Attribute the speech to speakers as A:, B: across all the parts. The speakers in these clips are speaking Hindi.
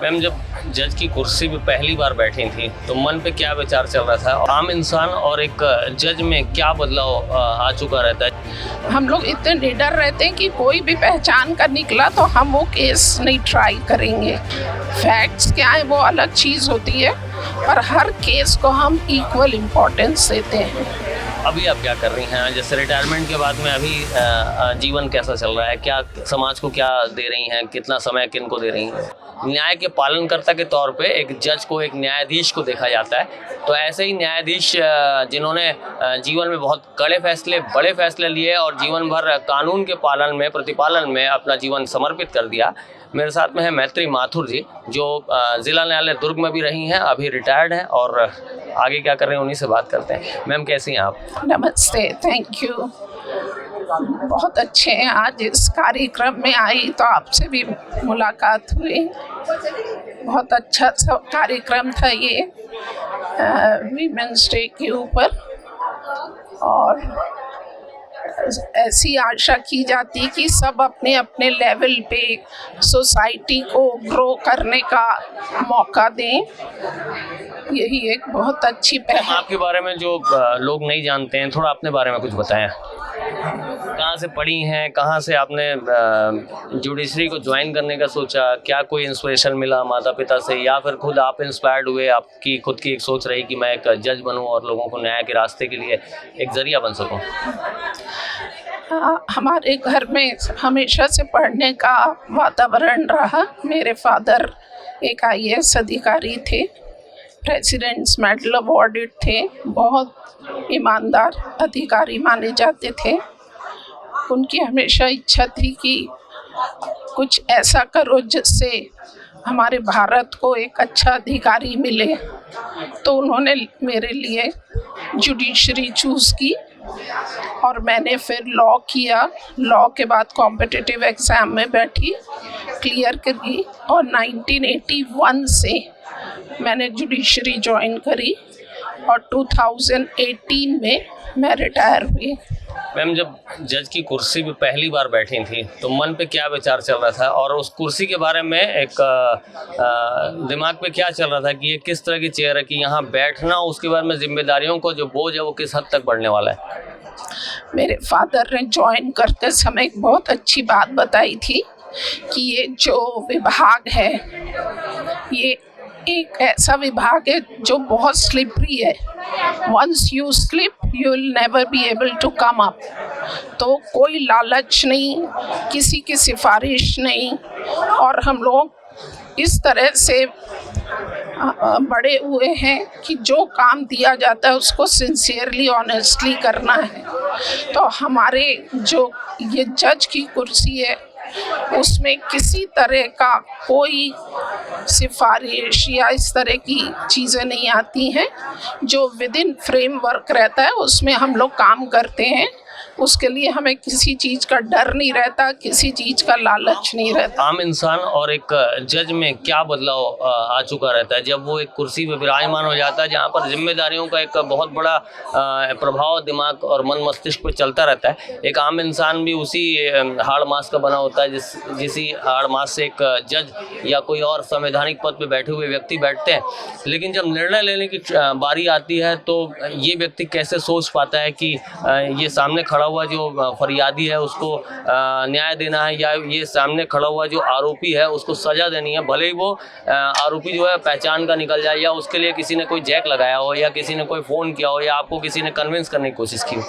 A: मैम, जब जज की कुर्सी पे पहली बार बैठी थी तो मन पे क्या विचार चल रहा था? आम इंसान और एक जज में क्या बदलाव आ चुका रहता है?
B: हम लोग इतने निडर रहते हैं कि कोई भी पहचान कर निकला तो हम वो केस नहीं ट्राई करेंगे। फैक्ट्स क्या है वो अलग चीज़ होती है, पर हर केस को हम इक्वल इम्पोर्टेंस देते हैं।
A: अभी आप क्या कर रही हैं? जैसे रिटायरमेंट के बाद में अभी जीवन कैसा चल रहा है? क्या समाज को क्या दे रही हैं? कितना समय किन को दे रही हैं? न्याय के पालनकर्ता के तौर पे एक जज को, एक न्यायाधीश को देखा जाता है, तो ऐसे ही न्यायाधीश जिन्होंने जीवन में बहुत कड़े फैसले, बड़े फैसले लिए और जीवन भर कानून के पालन में, प्रतिपालन में अपना जीवन समर्पित कर दिया। मेरे साथ में है मैत्री माथुर जी, जो जिला न्यायालय दुर्ग में भी रही हैं, अभी रिटायर्ड हैं और आगे क्या कर रहे हैं उन्हीं से बात करते हैं। मैम, कैसी हैं आप?
B: नमस्ते, थैंक यू। बहुत अच्छे हैं। आज इस कार्यक्रम में आई तो आपसे भी मुलाकात हुई। बहुत अच्छा सब कार्यक्रम था ये वीमेंस डे के ऊपर, और ऐसी आशा की जाती है कि सब अपने अपने लेवल पे सोसाइटी को ग्रो करने का मौका दें। यही एक बहुत अच्छी पहल।
A: आपके बारे में जो लोग नहीं जानते हैं, थोड़ा अपने बारे में कुछ बताएं। कहाँ से पढ़ी हैं? कहाँ से आपने जुडिशरी को ज्वाइन करने का सोचा? क्या कोई इंस्पिरेशन मिला माता पिता से, या फिर खुद आप इंस्पायर्ड हुए? आपकी खुद की एक सोच रही कि मैं एक जज बनूं और लोगों को न्याय के रास्ते के लिए एक जरिया बन सकूं?
B: हमारे घर में हमेशा से पढ़ने का वातावरण रहा। मेरे फादर एक IAS अधिकारी थे, प्रेसिडेंट्स मेडल अवॉर्डेड थे, बहुत ईमानदार अधिकारी माने जाते थे। उनकी हमेशा इच्छा थी कि कुछ ऐसा करो जिससे हमारे भारत को एक अच्छा अधिकारी मिले, तो उन्होंने मेरे लिए जुडिशरी चूज़ की और मैंने फिर लॉ किया। लॉ के बाद कॉम्पिटिटिव एग्ज़ाम में बैठी, क्लियर करी और 1981 से मैंने जुडिशरी ज्वाइन करी और 2018 में मैं रिटायर हुई।
A: मैम, जब जज की कुर्सी पे पहली बार बैठी थी तो मन पे क्या विचार चल रहा था, और उस कुर्सी के बारे में एक दिमाग पे क्या चल रहा था कि ये किस तरह की चेयर है कि यहाँ बैठना, उसके बाद में जिम्मेदारियों को जो बोझ है वो किस हद तक बढ़ने वाला है?
B: मेरे फादर ने ज्वाइन करते समय एक बहुत अच्छी बात बताई थी कि ये जो विभाग है, ये एक ऐसा विभाग है जो बहुत स्लिपरी है। Once you slip you will never be able to come up. तो कोई लालच नहीं, किसी की सिफारिश नहीं, और हम लोग इस तरह से बड़े हुए हैं कि जो काम दिया जाता है उसको सिंसियरली, ऑनेस्टली करना है। तो हमारे जो ये जज की कुर्सी है उसमें किसी तरह का कोई सिफारिश या इस तरह की चीज़ें नहीं आती हैं। जो विद इन फ्रेमवर्क रहता है उसमें हम लोग काम करते हैं। उसके लिए हमें किसी चीज़ का डर नहीं रहता, किसी चीज़ का लालच नहीं रहता।
A: आम इंसान और एक जज में क्या बदलाव आ चुका रहता है जब वो एक कुर्सी पे विराजमान हो जाता है, जहाँ पर जिम्मेदारियों का एक बहुत बड़ा प्रभाव दिमाग और मन मस्तिष्क पे चलता रहता है। एक आम इंसान भी उसी हाड़ मास का बना होता है जिसी हाड़ मास से एक जज या कोई और संवैधानिक पद पे बैठे हुए व्यक्ति बैठते हैं। लेकिन जब निर्णय लेने की बारी आती है तो ये व्यक्ति कैसे सोच पाता है कि ये सामने खड़ा हुआ जो फरियादी है उसको न्याय देना है, या ये सामने खड़ा हुआ जो आरोपी है उसको सजा देनी है, भले ही वो आरोपी जो है पहचान का निकल जाए, या उसके लिए किसी ने कोई जैक लगाया हो, या किसी ने कोई फ़ोन किया हो, या आपको किसी ने कन्विंस करने की कोशिश की हो।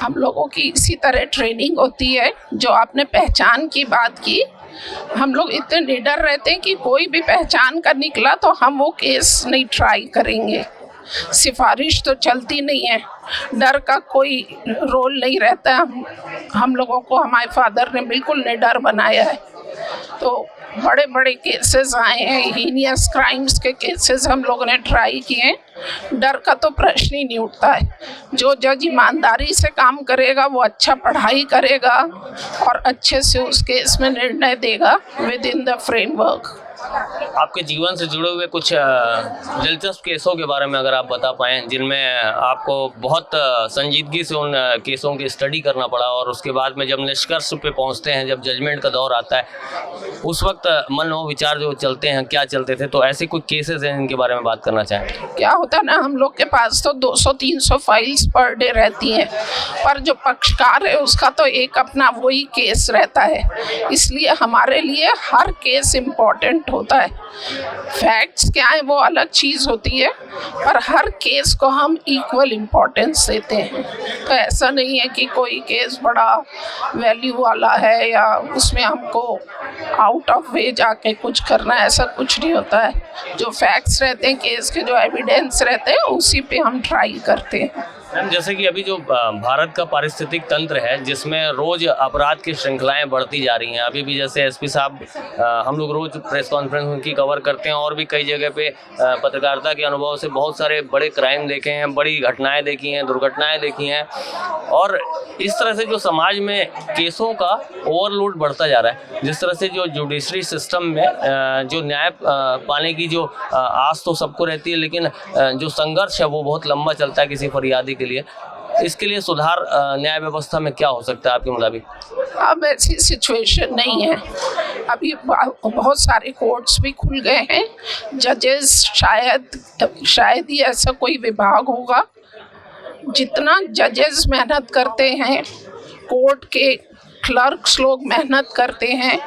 B: हम लोगों की इसी तरह ट्रेनिंग होती है। जो आपने पहचान की बात की, हम लोग इतने निडर रहते हैं कि कोई भी पहचान कर निकला तो हम वो केस नहीं ट्राई करेंगे। सिफारिश तो चलती नहीं है, डर का कोई रोल नहीं रहता। हम लोगों को हमारे फादर ने बिल्कुल निडर बनाया है। तो बड़े बड़े केसेस आए हैं, हीनियस क्राइम्स के केसेस हम लोगों ने ट्राई किए हैं। डर का तो प्रश्न ही नहीं उठता है। जो जज ईमानदारी से काम करेगा, वो अच्छा पढ़ाई करेगा और अच्छे से उस केस में निर्णय देगा विद इन द फ्रेमवर्क।
A: आपके जीवन से जुड़े हुए कुछ दिलचस्प केसों के बारे में अगर आप बता पाएँ, जिनमें आपको बहुत संजीदगी से उन केसों की स्टडी करना पड़ा और उसके बाद में जब निष्कर्ष पे पहुंचते हैं, जब जजमेंट का दौर आता है, उस वक्त मन और विचार जो चलते हैं, क्या चलते थे, तो ऐसे कुछ केसेस हैं इनके बारे में बात करना चाहें?
B: क्या होता ना, हम लोग के पास तो 200-300 फाइल्स पर डे रहती हैं, पर जो पक्षकार है उसका तो एक अपना वही केस रहता है, इसलिए हमारे लिए हर केस इम्पोर्टेंट होता है। फैक्ट्स क्या है वो अलग चीज़ होती है, पर हर केस को हम इक्वल इम्पोर्टेंस देते हैं। तो ऐसा नहीं है कि कोई केस बड़ा वैल्यू वाला है या उसमें हमको आउट ऑफ वे जाके कुछ करना है, ऐसा कुछ नहीं होता है। जो फैक्ट्स रहते हैं केस के, जो एविडेंस रहते हैं, उसी पे हम ट्राई करते हैं।
A: मैम, जैसे कि अभी जो भारत का पारिस्थितिक तंत्र है, जिसमें रोज अपराध की श्रृंखलाएं बढ़ती जा रही हैं, अभी भी जैसे एसपी साहब, हम लोग रोज प्रेस कॉन्फ्रेंस उनकी कवर करते हैं और भी कई जगह पे पत्रकारिता के अनुभव से बहुत सारे बड़े क्राइम देखे हैं, बड़ी घटनाएं देखी हैं, दुर्घटनाएं देखी हैं, और इस तरह से जो समाज में केसों का ओवरलोड बढ़ता जा रहा है, जिस तरह से जो जुडिशरी सिस्टम में जो न्याय पाने की जो आस तो सबको रहती है, लेकिन जो संघर्ष है वो बहुत लंबा चलता है किसी फरियादी के लिए। इसके लिए सुधार न्याय व्यवस्था में क्या हो सकता है आपके मुताबिक?
B: अब ऐसी सिचुएशन नहीं है। अभी बहुत सारे कोर्ट्स भी खुल गए हैं। जजेस शायद ही ऐसा कोई विभाग होगा, जितना जजेस मेहनत करते हैं, कोर्ट के क्लर्क्स लोग मेहनत करते हैं,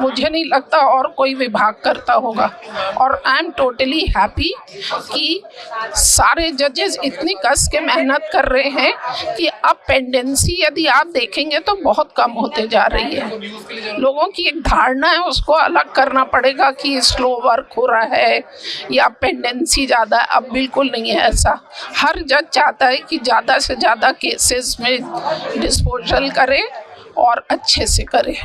B: मुझे नहीं लगता और कोई विभाग करता होगा। और आई एम टोटली हैप्पी कि सारे जजेस इतनी कस के मेहनत कर रहे हैं कि अब पेंडेंसी यदि आप देखेंगे तो बहुत कम होते जा रही है। लोगों की एक धारणा है, उसको अलग करना पड़ेगा कि स्लो वर्क हो रहा है या पेंडेंसी ज़्यादा है। अब बिल्कुल नहीं है ऐसा। हर जज चाहता है कि ज़्यादा से ज़्यादा केसेस में डिस्पोजल करे और अच्छे से करे।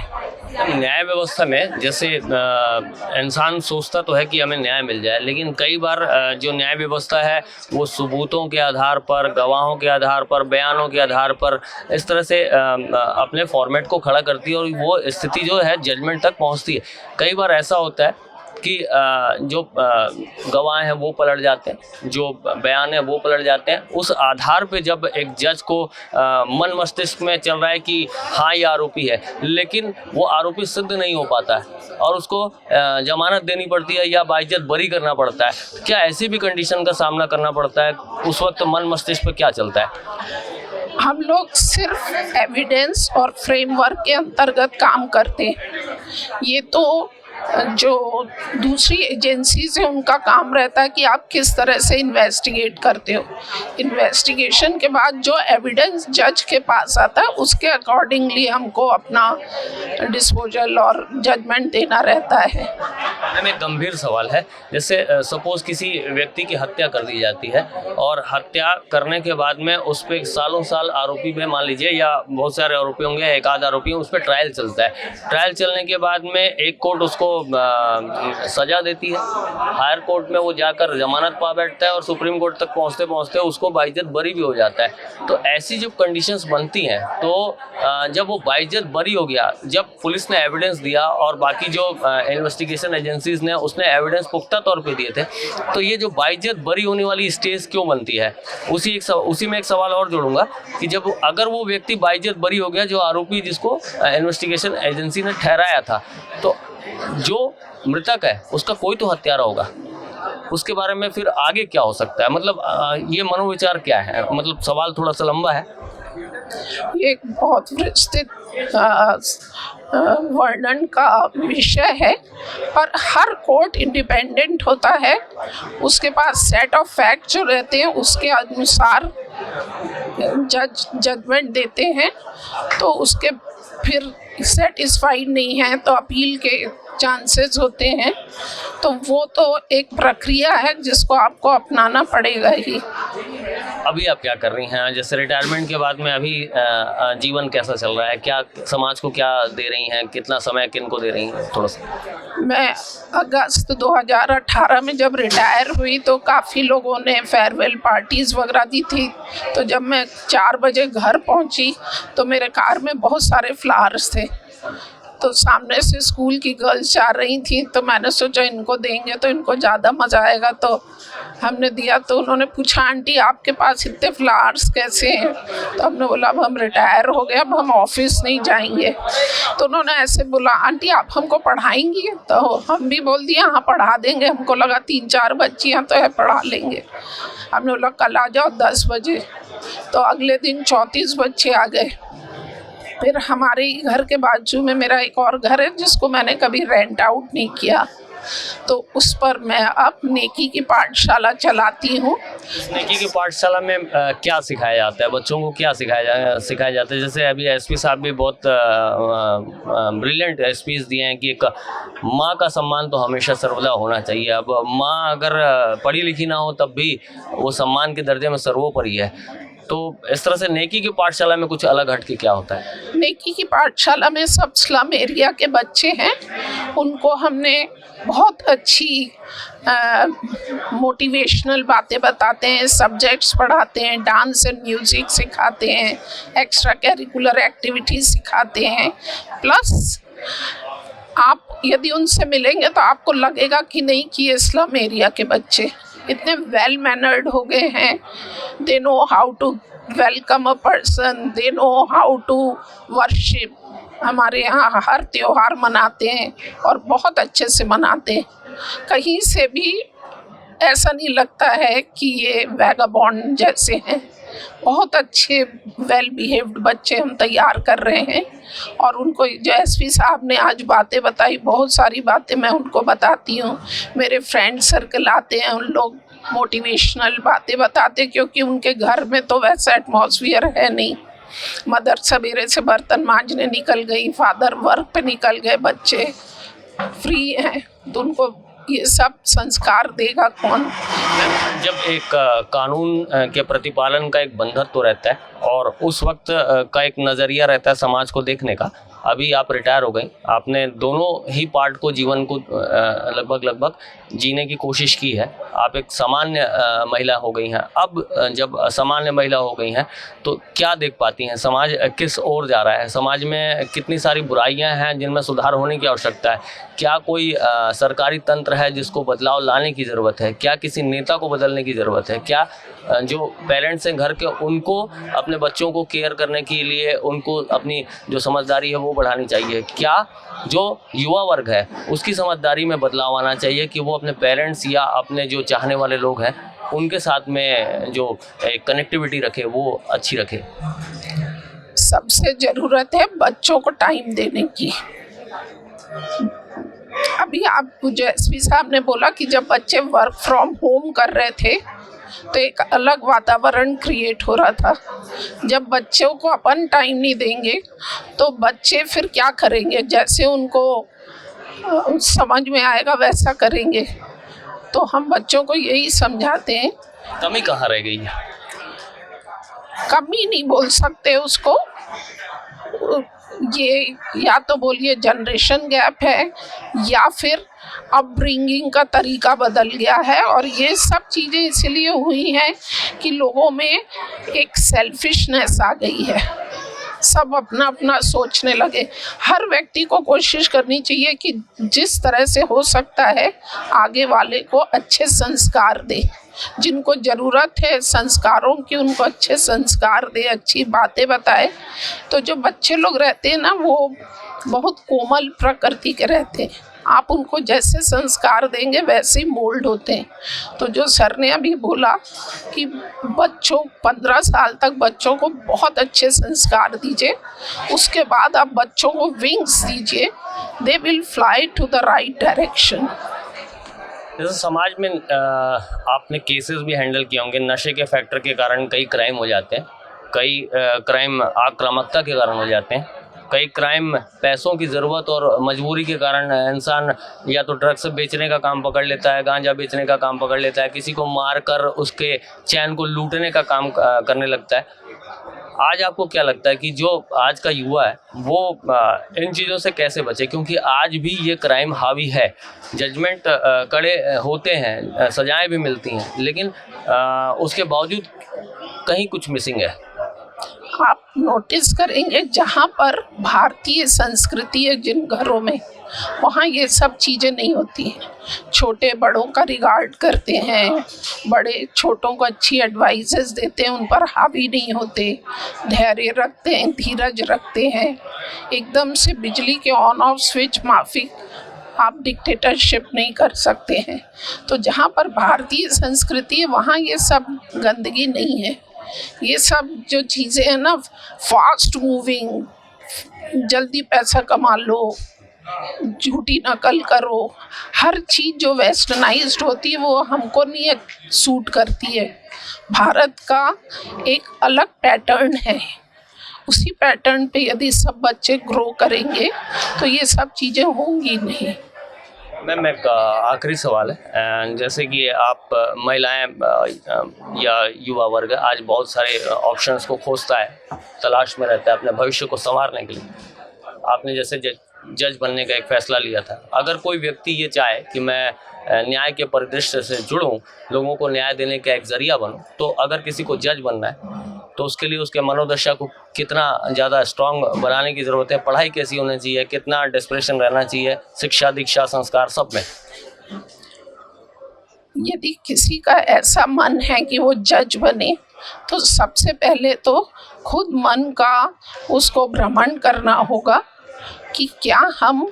A: न्याय व्यवस्था में जैसे इंसान सोचता तो है कि हमें न्याय मिल जाए, लेकिन कई बार जो न्याय व्यवस्था है वो सबूतों के आधार पर, गवाहों के आधार पर, बयानों के आधार पर इस तरह से अपने फॉर्मेट को खड़ा करती है और वो स्थिति जो है जजमेंट तक पहुंचती है। कई बार ऐसा होता है कि जो गवाह हैं वो पलट जाते हैं, जो बयान है वो पलट जाते हैं। उस आधार पे जब एक जज को मन मस्तिष्क में चल रहा है कि हाँ ये आरोपी है, लेकिन वो आरोपी सिद्ध नहीं हो पाता है और उसको जमानत देनी पड़ती है या बाइज्जत बरी करना पड़ता है, क्या ऐसी भी कंडीशन का सामना करना पड़ता है? उस वक्त मन मस्तिष्क पे क्या चलता है?
B: हम लोग सिर्फ एविडेंस और फ्रेमवर्क के अंतर्गत काम करते हैं। ये तो जो दूसरी एजेंसीज है उनका काम रहता है कि आप किस तरह से इन्वेस्टिगेट करते हो। इन्वेस्टिगेशन के बाद जो एविडेंस जज के पास आता है उसके अकॉर्डिंगली हमको अपना डिस्पोजल और जजमेंट देना रहता है।
A: मैम, एक गंभीर सवाल है, जैसे सपोज किसी व्यक्ति की हत्या कर दी जाती है और हत्या करने के बाद में उस पर सालों साल आरोपी में, मान लीजिए, या बहुत सारे आरोपी होंगे, एक आध आरोपी उस पर ट्रायल चलता है। ट्रायल चलने के बाद में एक कोर्ट उसको सजा देती है, हायर कोर्ट में वो जाकर जमानत पा बैठता है और सुप्रीम कोर्ट तक पहुंचते पहुंचते उसको बाइज्जत बरी भी हो जाता है। तो ऐसी जब कंडीशंस बनती हैं, तो जब वो बाइज्जत बरी हो गया, जब पुलिस ने एविडेंस दिया और बाकी जो इन्वेस्टिगेशन एजेंसीज ने उसने एविडेंस पुख्ता तौर पे दिए थे, तो ये जो बाइज्जत बरी होने वाली स्टेज क्यों बनती है? उसी में एक सवाल और जोड़ूंगा कि जब अगर वो व्यक्ति बाइज्जत बरी हो गया, जो आरोपी जिसको इन्वेस्टिगेशन एजेंसी ने ठहराया था, तो जो मृतक है उसका कोई तो हत्यारा होगा, उसके बारे में फिर आगे क्या हो सकता है? मतलब ये मनोविचार क्या है? मतलब सवाल थोड़ा सा लंबा है।
B: ये एक बहुत विस्तृत वर्णन का विषय है, पर हर कोर्ट इंडिपेंडेंट होता है, उसके पास सेट ऑफ फैक्ट जो रहते हैं उसके अनुसार जज जजमेंट देते हैं। तो उसके फिर सेटिस्फाइड नहीं है तो अपील के चांसेस होते हैं। तो वो तो एक प्रक्रिया है जिसको आपको अपनाना पड़ेगा ही।
A: अभी आप क्या कर रही हैं? जैसे रिटायरमेंट के बाद में अभी जीवन कैसा चल रहा है? क्या समाज को क्या दे रही हैं? कितना समय किन को दे रही हैं? थोड़ा सा।
B: मैं अगस्त 2018 में जब रिटायर हुई तो काफ़ी लोगों ने फेयरवेल पार्टीज़ वगैरह दी थी। तो जब मैं 4 बजे घर पहुंची तो मेरे कार में बहुत सारे फ्लावर्स थे। तो सामने से स्कूल की गर्ल्स जा रही थी, तो मैंने सोचा इनको देंगे तो इनको ज़्यादा मज़ा आएगा, तो हमने दिया। तो उन्होंने पूछा आंटी आपके पास इतने फ्लावर्स कैसे हैं? तो हमने बोला अब हम रिटायर हो गए, अब हम ऑफिस नहीं जाएंगे। तो उन्होंने ऐसे बोला आंटी आप हमको पढ़ाएंगी? तो हम भी बोल दिया हाँ पढ़ा देंगे। हमको लगा 3-4 बच्चियाँ तो है पढ़ा लेंगे। हमने बोला कल आ जाओ 10 बजे। तो अगले दिन 34 बच्चे आ गए। फिर हमारे घर के बाजू में मेरा एक और घर है जिसको मैंने कभी रेंट आउट नहीं किया, तो उस पर मैं अब नेकी की पाठशाला चलाती हूँ।
A: नेकी की पाठशाला में क्या सिखाया जाता है बच्चों को? क्या सिखाया जाता है? जैसे अभी एसपी साहब भी बहुत ब्रिलियंट स्पीच दिए हैं कि एक माँ का सम्मान तो हमेशा सर्वदा होना चाहिए। अब माँ अगर पढ़ी लिखी ना हो तब भी वो सम्मान के दर्जे में सर्वोपरि है। तो इस तरह से नेकी की पाठशाला में कुछ अलग हट के क्या होता है?
B: नेकी की पाठशाला में सब स्लम एरिया के बच्चे हैं, उनको हमने बहुत अच्छी मोटिवेशनल बातें बताते हैं, सब्जेक्ट्स पढ़ाते हैं, डांस एंड म्यूज़िक सिखाते हैं, एक्स्ट्रा करिकुलर एक्टिविटीज़ सिखाते हैं। प्लस आप यदि उनसे मिलेंगे तो आपको लगेगा कि नहीं कि ये स्लम एरिया के बच्चे इतने वेल मैनर्ड हो गए हैं। They know how to welcome a person, they know how to worship. हमारे यहाँ हर त्योहार मनाते हैं और बहुत अच्छे से मनाते हैं। कहीं से भी ऐसा नहीं लगता है कि ये वैगाबॉन्ड जैसे हैं। बहुत अच्छे वेल बिहेव्ड बच्चे हम तैयार कर रहे हैं। और उनको जो एसपी साहब ने आज बातें बताई, बहुत सारी बातें मैं उनको बताती हूँ। मेरे फ्रेंड सर्कल आते हैं, उन लोग मोटिवेशनल बातें बताते, क्योंकि उनके घर में तो वैसा एटमॉस्फेयर है नहीं। मदर सवेरे से बर्तन मांजने निकल गई, फादर वर्क पे निकल गए, बच्चे फ्री हैं, तो उनको ये सब संस्कार देगा कौन?
A: जब एक कानून के प्रतिपालन का एक बंधत्व रहता है और उस वक्त का एक नज़रिया रहता है समाज को देखने का। अभी आप रिटायर हो गई, आपने दोनों ही पार्ट को जीवन को लगभग जीने की कोशिश की है। आप एक सामान्य महिला हो गई हैं। अब जब सामान्य महिला हो गई हैं तो क्या देख पाती हैं? समाज किस ओर जा रहा है? समाज में कितनी सारी बुराइयां हैं जिनमें सुधार होने की आवश्यकता है? क्या कोई सरकारी तंत्र है जिसको बदलाव लाने की ज़रूरत है? क्या किसी नेता को बदलने की ज़रूरत है? क्या जो पेरेंट्स हैं घर के, उनको अपने बच्चों को केयर करने के लिए उनको अपनी जो समझदारी है वो बढ़ानी चाहिए? क्या जो युवा वर्ग है उसकी समझदारी में बदलाव आना चाहिए कि वो अपने पेरेंट्स या अपने जो चाहने वाले लोग हैं उनके साथ में जो कनेक्टिविटी रखे वो अच्छी रखे?
B: सबसे ज़रूरत है बच्चों को टाइम देने की। अभी आप जो एसपी साहब ने बोला कि जब बच्चे वर्क फ्रॉम होम कर रहे थे तो एक अलग वातावरण क्रिएट हो रहा था। जब बच्चों को अपन टाइम नहीं देंगे तो बच्चे फिर क्या करेंगे? जैसे उनको समझ में आएगा वैसा करेंगे। तो हम बच्चों को यही समझाते हैं।
A: कमी कहाँ रह गई है?
B: कमी नहीं बोल सकते उसको, ये या तो बोलिए जनरेशन गैप है या फिर अपब्रिंगिंग का तरीका बदल गया है। और ये सब चीज़ें इसलिए हुई हैं कि लोगों में एक सेल्फिशनेस आ गई है, सब अपना अपना सोचने लगे। हर व्यक्ति को कोशिश करनी चाहिए कि जिस तरह से हो सकता है आगे वाले को अच्छे संस्कार दे। जिनको ज़रूरत है संस्कारों की उनको अच्छे संस्कार दे, अच्छी बातें बताए। तो जो बच्चे लोग रहते हैं ना वो बहुत कोमल प्रकृति के रहते हैं। आप उनको जैसे संस्कार देंगे वैसे ही मोल्ड होते हैं। तो जो सर ने अभी बोला कि बच्चों 15 साल तक बच्चों को बहुत अच्छे संस्कार दीजिए, उसके बाद आप बच्चों को विंग्स दीजिए, they will fly to the right direction.
A: जैसे समाज में आपने केसेस भी हैंडल किए होंगे, नशे के फैक्टर के कारण कई क्राइम हो जाते हैं, कई क्राइम आक्रामकता के कारण हो जाते हैं, कई क्राइम पैसों की ज़रूरत और मजबूरी के कारण इंसान या तो ड्रग्स बेचने का काम पकड़ लेता है, गांजा बेचने का काम पकड़ लेता है, किसी को मार कर उसके चैन को लूटने का काम करने लगता है। आज आपको क्या लगता है कि जो आज का युवा है वो इन चीज़ों से कैसे बचे? क्योंकि आज भी ये क्राइम हावी है, जजमेंट कड़े होते हैं, सजाएं भी मिलती हैं, लेकिन उसके बावजूद कहीं कुछ मिसिंग है।
B: आप नोटिस करेंगे जहाँ पर भारतीय संस्कृति है जिन घरों में, वहाँ ये सब चीज़ें नहीं होती हैं। छोटे बड़ों का रिगार्ड करते हैं, बड़े छोटों को अच्छी एडवाइसेस देते हैं, उन पर हावी नहीं होते, धैर्य रखते हैं, धीरज रखते हैं। एकदम से बिजली के ऑन ऑफ स्विच माफिक आप डिक्टेटरशिप नहीं कर सकते हैं। तो जहाँ पर भारतीय संस्कृति है वहाँ ये सब गंदगी नहीं है। ये सब जो चीज़ें हैं ना, फास्ट मूविंग, जल्दी पैसा कमा लो, झूठी नकल करो, हर चीज़ जो वेस्टर्नाइज्ड होती है वो हमको नहीं सूट करती है। भारत का एक अलग पैटर्न है, उसी पैटर्न पे यदि सब बच्चे ग्रो करेंगे तो ये सब चीज़ें होंगी नहीं।
A: मैम एक आखिरी सवाल है, जैसे कि आप महिलाएं या युवा वर्ग आज बहुत सारे ऑप्शंस को खोजता है, तलाश में रहता है अपने भविष्य को संवारने के लिए। आपने जैसे जज बनने का एक फ़ैसला लिया था, अगर कोई व्यक्ति ये चाहे कि मैं न्याय के परिदृश्य से जुड़ूं, लोगों को न्याय देने का एक ज़रिया बनूं, तो अगर किसी को जज बनना है तो उसके लिए उसके मनोदशा को कितना ज़्यादा स्ट्रांग बनाने की ज़रूरत है? पढ़ाई कैसी होनी चाहिए? कितना डेस्परेशन रहना चाहिए? शिक्षा, दीक्षा, संस्कार सब में?
B: यदि किसी का ऐसा मन है कि वो जज बने तो सबसे पहले तो खुद मन का उसको भ्रमण करना होगा कि क्या हम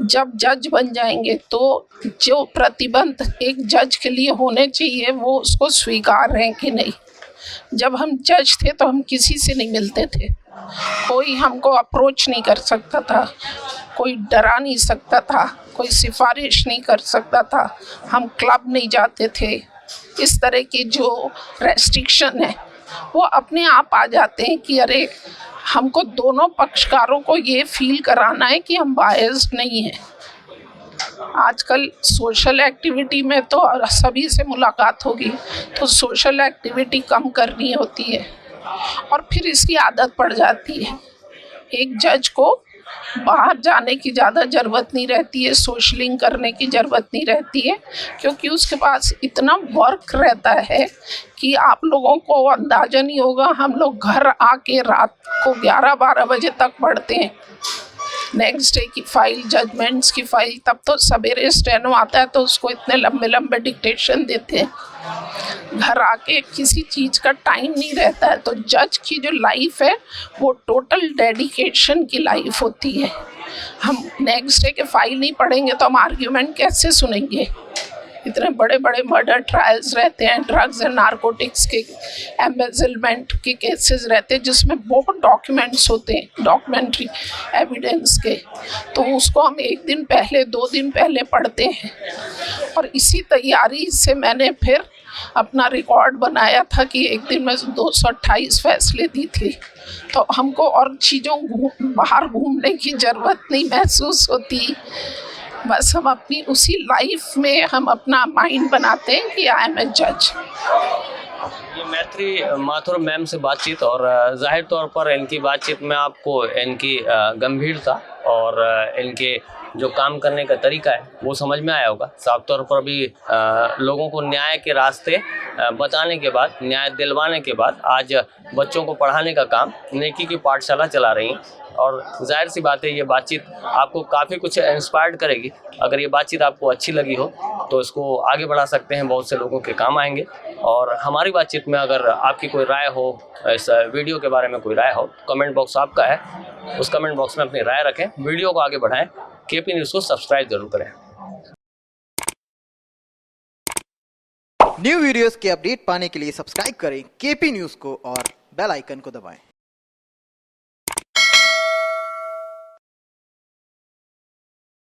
B: जब जज बन जाएंगे तो जो प्रतिबंध एक जज के लिए होने चाहिए वो उसको स्वीकार है कि नहीं। जब हम जज थे तो हम किसी से नहीं मिलते थे, कोई हमको अप्रोच नहीं कर सकता था, कोई डरा नहीं सकता था, कोई सिफारिश नहीं कर सकता था, हम क्लब नहीं जाते थे। इस तरह की जो रेस्ट्रिक्शन है वो अपने आप आ जाते हैं कि अरे हमको दोनों पक्षकारों को ये फील कराना है कि हम बायस्ड नहीं हैं। आजकल सोशल एक्टिविटी में तो सभी से मुलाकात होगी, तो सोशल एक्टिविटी कम करनी होती है और फिर इसकी आदत पड़ जाती है। एक जज को बाहर जाने की ज़्यादा ज़रूरत नहीं रहती है, सोशलिंग करने की ज़रूरत नहीं रहती है, क्योंकि उसके पास इतना वर्क रहता है कि आप लोगों को अंदाज़ा नहीं होगा। हम लोग घर आके रात को 11-12 बजे तक पढ़ते हैं नेक्स्ट डे की फाइल, जजमेंट्स की फाइल, तब तो सवेरे स्टेनो आता है तो उसको इतने लंबे लंबे डिक्टेशन देते हैं, घर आके किसी चीज़ का टाइम नहीं रहता है। तो जज की जो लाइफ है वो टोटल डेडिकेशन की लाइफ होती है। हम नेक्स्ट डे के फाइल नहीं पढ़ेंगे तो हम आर्ग्यूमेंट कैसे सुनेंगे? इतने बड़े बड़े मर्डर ट्रायल्स रहते हैं, ड्रग्स एंड नारकोटिक्स के, एम्बेजलमेंट के केसेस रहते हैं जिसमें बहुत डॉक्यूमेंट्स होते हैं, डॉक्यूमेंट्री एविडेंस के, तो उसको हम 1 दिन पहले 2 दिन पहले पढ़ते हैं। और इसी तैयारी से मैंने फिर अपना रिकॉर्ड बनाया था कि एक दिन में 228 फैसले दी थी, तो हमको और चीज़ों बाहर घूमने की ज़रूरत नहीं महसूस होती। बस हम अपनी उसी लाइफ में हम अपना माइंड बनाते हैं कि आई एम ए जज।
A: ये मैत्री माथुर मैम से बातचीत, और जाहिर तौर पर इनकी बातचीत में आपको इनकी गंभीरता और इनके जो काम करने का तरीका है वो समझ में आया होगा। साफ तौर पर भी लोगों को न्याय के रास्ते बताने के बाद, न्याय दिलवाने के बाद आज बच्चों को पढ़ाने का काम नेकी की पाठशाला चला रही हैं। और जाहिर सी बात है ये बातचीत आपको काफ़ी कुछ इंस्पायर्ड करेगी। अगर ये बातचीत आपको अच्छी लगी हो तो इसको आगे बढ़ा सकते हैं, बहुत से लोगों के काम आएंगे। और हमारी बातचीत में अगर आपकी कोई राय हो, इस वीडियो के बारे में कोई राय हो, कमेंट बॉक्स आपका है, उस कमेंट बॉक्स में अपनी राय रखें, वीडियो को आगे बढ़ाएं, केपी न्यूज़ को सब्सक्राइब जरूर करें।
C: न्यू वीडियोस के अपडेट पाने के लिए सब्सक्राइब करें केपी न्यूज़ को और बेल आइकन को दबाएं।